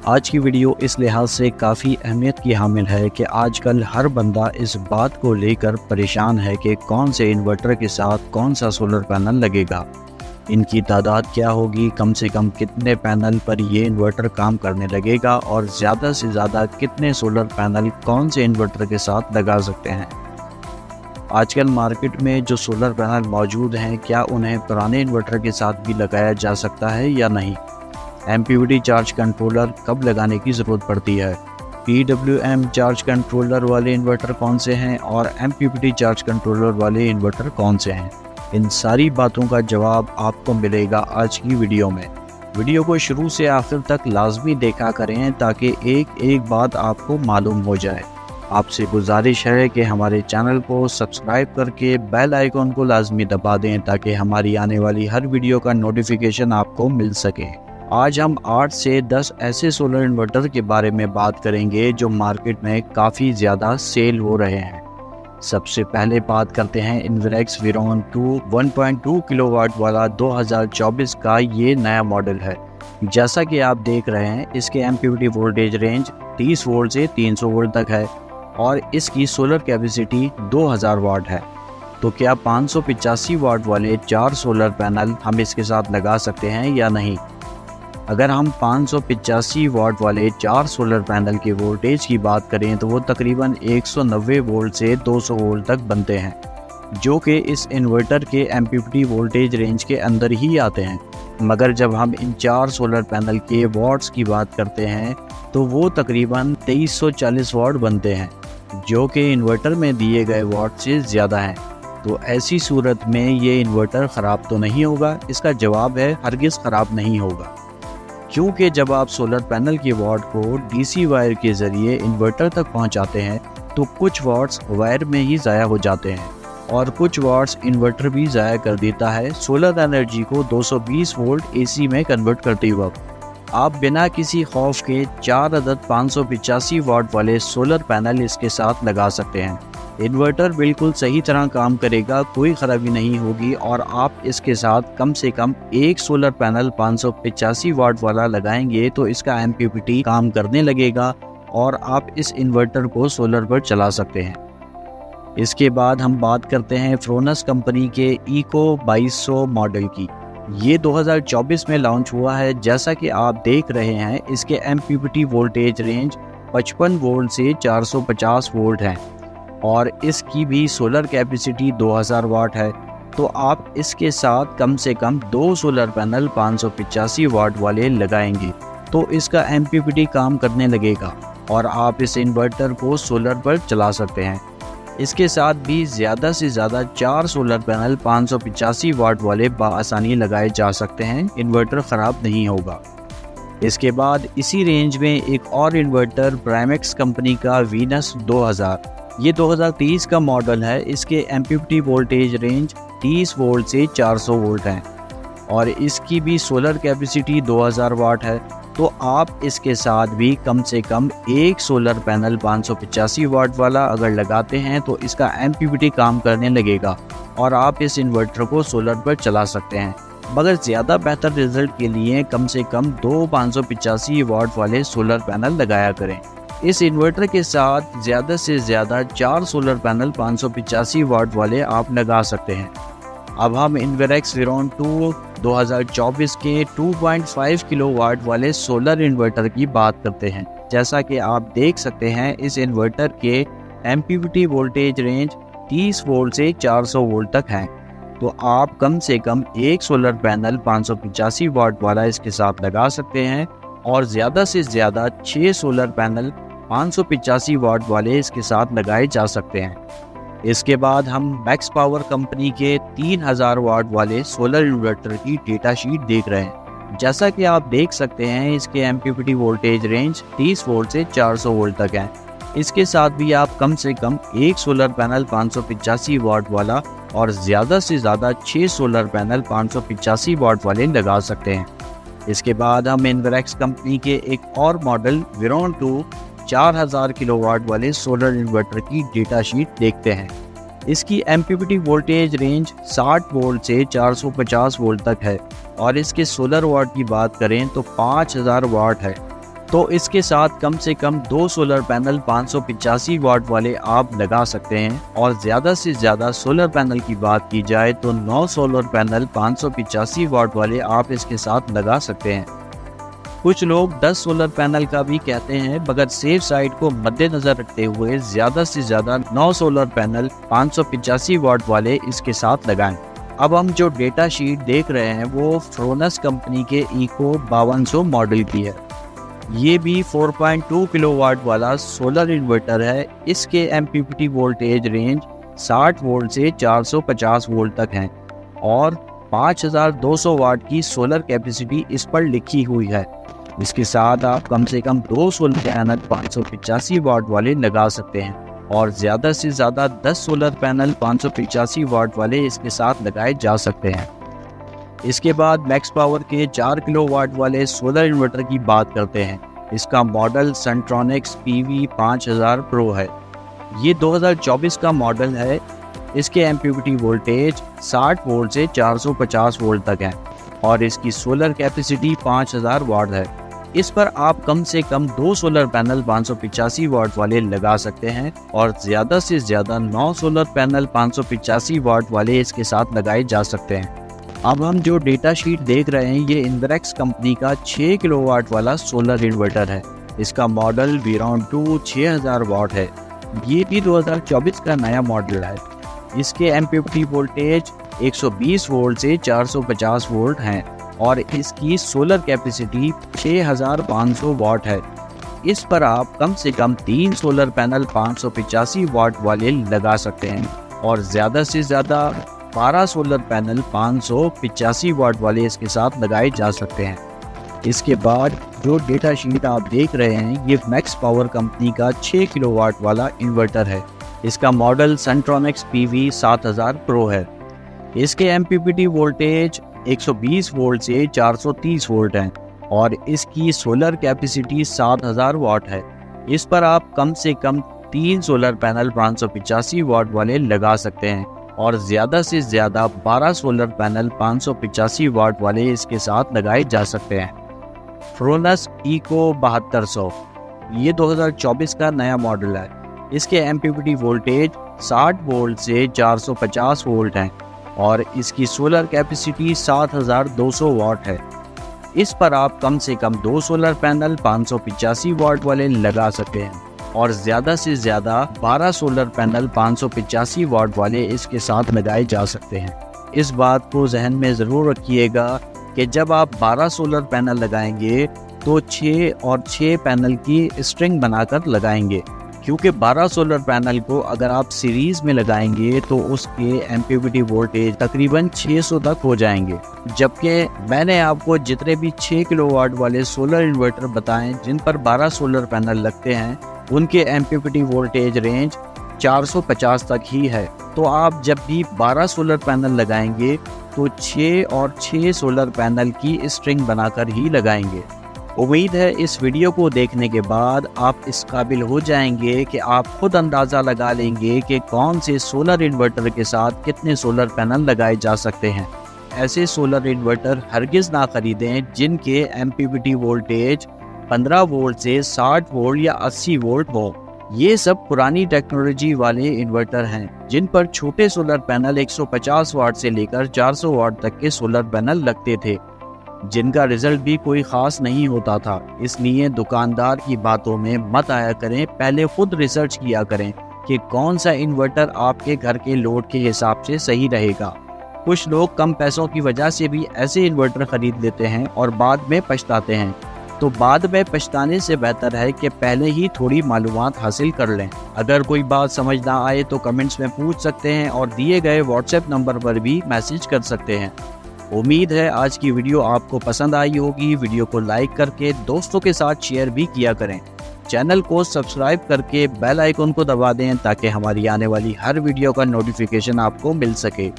आज की वीडियो इस लिहाज से काफ़ी अहमियत की हामिल है कि आजकल हर बंदा इस बात को लेकर परेशान है कि कौन से इन्वर्टर के साथ कौन सा सोलर पैनल लगेगा, इनकी तादाद क्या होगी, कम से कम कितने पैनल पर ये इन्वर्टर काम करने लगेगा और ज़्यादा से ज़्यादा कितने सोलर पैनल कौन से इन्वर्टर के साथ लगा सकते हैं। आजकल मार्केट में जो सोलर पैनल मौजूद हैं, क्या उन्हें पुराने इन्वर्टर के साथ भी लगाया जा सकता है या नहीं। MPPT चार्ज कंट्रोलर कब लगाने की ज़रूरत पड़ती है, PWM चार्ज कंट्रोलर वाले इन्वर्टर कौन से हैं और MPPT चार्ज कंट्रोलर वाले इन्वर्टर कौन से हैं, इन सारी बातों का जवाब आपको मिलेगा आज की वीडियो में। वीडियो को शुरू से आखिर तक लाजमी देखा करें ताकि एक एक बात आपको मालूम हो जाए। आपसे गुजारिश है कि हमारे चैनल को सब्सक्राइब करके बेल आइकॉन को लाजमी दबा दें ताकि हमारी आने वाली हर वीडियो का नोटिफिकेशन आपको मिल सके। आज हम 8 से 10 ऐसे सोलर इन्वर्टर के बारे में बात करेंगे जो मार्केट में काफ़ी ज़्यादा सेल हो रहे हैं। सबसे पहले बात करते हैं इन्वेरेक्स विरोन 2 1.2 किलोवाट वाला 2024 का ये नया मॉडल है। जैसा कि आप देख रहे हैं, इसके MPPT वोल्टेज रेंज 30 वोल्ट से 300 वोल्ट तक है और इसकी सोलर कैपेसिटी 2000 वाट है। तो क्या 585 वाट वाले 4 सोलर पैनल हम इसके साथ लगा सकते हैं या नहीं। अगर हम 585 वाट वाले 4 सोलर पैनल के वोल्टेज की बात करें तो वो तकरीबन 190 वोल्ट से 200 वोल्ट तक बनते हैं, जो कि इस इन्वर्टर के MPPT वोल्टेज रेंज के अंदर ही आते हैं। मगर जब हम इन 4 सोलर पैनल के वॉट्स की बात करते हैं तो वो तकरीबन 2340 वाट बनते हैं, जो कि इन्वर्टर में दिए गए वाट से ज़्यादा हैं। तो ऐसी सूरत में ये इन्वर्टर ख़राब तो नहीं होगा। इसका जवाब है हरगिज़ ख़राब नहीं होगा, क्योंकि जब आप सोलर पैनल के वाट को DC वायर के ज़रिए इन्वर्टर तक पहुंचाते हैं तो कुछ वाट्स वायर में ही ज़ाया हो जाते हैं और कुछ वाट्स इन्वर्टर भी ज़ाया कर देता है सोलर एनर्जी को 220 वोल्ट AC में कन्वर्ट करते वक्त। आप बिना किसी खौफ के 4 अदद 585 वाट वाले सोलर पैनल इसके साथ लगा सकते हैं। इन्वर्टर बिल्कुल सही तरह काम करेगा, कोई ख़राबी नहीं होगी और आप इसके साथ कम से कम एक सोलर पैनल 585 वाट वाला लगाएंगे तो इसका MPPT काम करने लगेगा और आप इस इन्वर्टर को सोलर पर चला सकते हैं। इसके बाद हम बात करते हैं फ्रोनस कंपनी के इको 2200 मॉडल की। ये 2024 में लॉन्च हुआ है। जैसा कि आप देख रहे हैं, इसके MPPT वोल्टेज रेंज 55 वोल्ट से 450 वोल्ट है और इसकी भी सोलर कैपेसिटी 2000 वाट है। तो आप इसके साथ कम से कम 2 सोलर पैनल 585 वाट वाले लगाएंगे तो इसका MPPT काम करने लगेगा और आप इस इन्वर्टर को सोलर पर चला सकते हैं। इसके साथ भी ज़्यादा से ज़्यादा 4 सोलर पैनल 585 वाट वाले बआसानी लगाए जा सकते हैं, इन्वर्टर ख़राब नहीं होगा। इसके बाद इसी रेंज में एक और इन्वर्टर प्राइमेक्स कंपनी का वीनस 2000, ये 2030 का मॉडल है। इसके MPPT वोल्टेज रेंज 30 वोल्ट से 400 वोल्ट है और इसकी भी सोलर कैपेसिटी 2000 वाट है। तो आप इसके साथ भी कम से कम एक सोलर पैनल 585 वाट वाला अगर लगाते हैं तो इसका MPPT काम करने लगेगा और आप इस इन्वर्टर को सोलर पर चला सकते हैं। मगर ज़्यादा बेहतर रिजल्ट के लिए कम से कम 2 585 वाट वाले सोलर पैनल लगाया करें। इस इन्वर्टर के साथ ज़्यादा से ज़्यादा 4 सोलर पैनल 585 वाट वाले आप लगा सकते हैं। अब हम इन्वेरेक्स विरोन 2 2024 के 2.5 किलोवाट वाले सोलर इन्वर्टर की बात करते हैं। जैसा कि आप देख सकते हैं, इस इन्वर्टर के MPPT वोल्टेज रेंज 30 वोल्ट से 400 वोल्ट तक है। तो आप कम से कम एक सोलर पैनल 585 वाट वाला इसके साथ लगा सकते हैं और ज़्यादा से ज़्यादा 6 सोलर पैनल 585 वाट वाले इसके साथ लगाए जा सकते हैं। इसके बाद हम मैक्स पावर कंपनी के 3000 वाट वाले सोलर इन्वर्टर की डेटा शीट देख रहे हैं। जैसा कि आप देख सकते हैं, इसके MPPT वोल्टेज रेंज 30 वोल्ट से 400 वोल्ट तक है। इसके साथ भी आप कम से कम एक सोलर पैनल 585 वाट वाला और ज़्यादा से ज़्यादा 6 सोलर पैनल 585 वाट वाले लगा सकते हैं। इसके बाद हम इन्वेरेक्स कंपनी के एक और मॉडल विरोन 2 4000 किलोवाट वाले सोलर इन्वर्टर की डेटा शीट देखते हैं। इसकी MPPT वोल्टेज रेंज 60 वोल्ट से 450 वोल्ट तक है और इसके सोलर वाट की बात करें तो 5000 वाट है। तो इसके साथ कम से कम 2 सोलर पैनल 585 वाट वाले आप लगा सकते हैं। और ज़्यादा से ज़्यादा सोलर पैनल की बात की जाए तो 9 सोलर पैनल 585 वाट वाले आप इसके साथ लगा सकते हैं। कुछ लोग 10 सोलर पैनल का भी कहते हैं, मगर सेफ साइड को मद्देनजर रखते हुए ज़्यादा से ज़्यादा 9 सोलर पैनल 585 वाट वाले इसके साथ लगाएं। अब हम जो डेटा शीट देख रहे हैं वो फ्रोनस कंपनी के इको 5200 मॉडल की है। ये भी 4.2 किलोवाट वाला सोलर इन्वर्टर है। इसके एमपीपीटी वोल्टेज रेंज 60 वोल्ट से 450 वोल्ट तक है और 5200 वाट की सोलर कैपेसिटी इस पर लिखी हुई है। इसके साथ आप कम से कम 2 सोलर पैनल 585 वाट वाले लगा सकते हैं और ज़्यादा से ज़्यादा 10 सोलर पैनल 585 वाट वाले इसके साथ लगाए जा सकते हैं। इसके बाद मैक्स पावर के 4 किलोवाट वाले सोलर इन्वर्टर की बात करते हैं। इसका मॉडल सेंट्रॉनिक्स PV5000 प्रो है। ये 2024 का मॉडल है। इसके एमपीपीटी वोल्टेज 60 वोल्ट से 450 वोल्ट तक है और इसकी सोलर कैपेसिटी 5000 वाट है। इस पर आप कम से कम 2 सोलर पैनल 585 वाट वाले लगा सकते हैं और ज़्यादा से ज़्यादा 9 सोलर पैनल 585 वाट वाले इसके साथ लगाए जा सकते हैं। अब हम जो डेटा शीट देख रहे हैं ये इंद्रेक्स कंपनी का 6 किलोवाट वाला सोलर इन्वर्टर है। इसका मॉडल वीरॉन 2 6000 वाट है। ये भी 2024 का नया मॉडल है। इसके एमपीपीटी वोल्टेज 120 वोल्ट से 450 वोल्ट हैं और इसकी सोलर कैपेसिटी 6500 वाट है। इस पर आप कम से कम 3 सोलर पैनल 585 वाट वाले लगा सकते हैं और ज़्यादा से ज़्यादा 12 सोलर पैनल 585 वाट वाले इसके साथ लगाए जा सकते हैं। इसके बाद जो डेटा शीट आप देख रहे हैं ये मैक्स पावर कंपनी का 6 किलोवाट वाला इन्वर्टर है। इसका मॉडल सेंट्रॉनिक्स PV7000 प्रो है। इसके एमपीपीटी वोल्टेज 120 वोल्ट से 430 वोल्ट है और इसकी सोलर कैपेसिटी 7000 वाट है। इस पर आप कम से कम 3 सोलर पैनल 585 वाट वाले लगा सकते हैं और ज़्यादा से ज़्यादा 12 सोलर पैनल 585 वाट वाले इसके साथ लगाए जा सकते हैं। फ्रोनस इको 7200 ये 2024 का नया मॉडल है। इसके एमपीपीटी वोल्टेज 60 वोल्ट से 450 वोल्ट है और इसकी सोलर कैपेसिटी 7200 वाट है। इस पर आप कम से कम 2 सोलर पैनल 585 वाट वाले लगा सकते हैं और ज़्यादा से ज़्यादा 12 सोलर पैनल 585 वाट वाले इसके साथ लगाए जा सकते हैं। इस बात को जहन में ज़रूर रखिएगा कि जब आप 12 सोलर पैनल लगाएंगे तो 6 और 6 पैनल की स्ट्रिंग बनाकर लगाएंगे, क्योंकि 12 सोलर पैनल को अगर आप सीरीज़ में लगाएंगे तो उसके एमपीपीटी वोल्टेज तकरीबन 600 तक हो जाएंगे। जबकि मैंने आपको जितने भी 6 किलोवाट वाले सोलर इन्वर्टर बताएं जिन पर 12 सोलर पैनल लगते हैं उनके एमपीपीटी वोल्टेज रेंज 450 तक ही है। तो आप जब भी 12 सोलर पैनल लगाएंगे तो 6 और 6 सोलर पैनल की स्ट्रिंग बनाकर ही लगाएंगे। उम्मीद है इस वीडियो को देखने के बाद आप इस काबिल हो जाएंगे कि आप खुद अंदाज़ा लगा लेंगे कि कौन से सोलर इन्वर्टर के साथ कितने सोलर पैनल लगाए जा सकते हैं। ऐसे सोलर इन्वर्टर हरगिज़ ना खरीदें जिनके एमपीपीटी वोल्टेज 15 वोल्ट से 60 वोल्ट या 80 वोल्ट हो। ये सब पुरानी टेक्नोलॉजी वाले इन्वर्टर हैं जिन पर छोटे सोलर पैनल 150 वाट से लेकर 400 वाट तक के सोलर पैनल लगते थे, जिनका रिजल्ट भी कोई ख़ास नहीं होता था। इसलिए दुकानदार की बातों में मत आया करें, पहले खुद रिसर्च किया करें कि कौन सा इन्वर्टर आपके घर के लोड के हिसाब से सही रहेगा। कुछ लोग कम पैसों की वजह से भी ऐसे इन्वर्टर ख़रीद लेते हैं और बाद में पछताते हैं। तो बाद में पछताने से बेहतर है कि पहले ही थोड़ी मालूमात हासिल कर लें। अगर कोई बात समझ ना आए तो कमेंट्स में पूछ सकते हैं और दिए गए व्हाट्सएप नंबर पर भी मैसेज कर सकते हैं। उम्मीद है आज की वीडियो आपको पसंद आई होगी। वीडियो को लाइक करके दोस्तों के साथ शेयर भी किया करें। चैनल को सब्सक्राइब करके बेल आइकन को दबा दें ताकि हमारी आने वाली हर वीडियो का नोटिफिकेशन आपको मिल सके।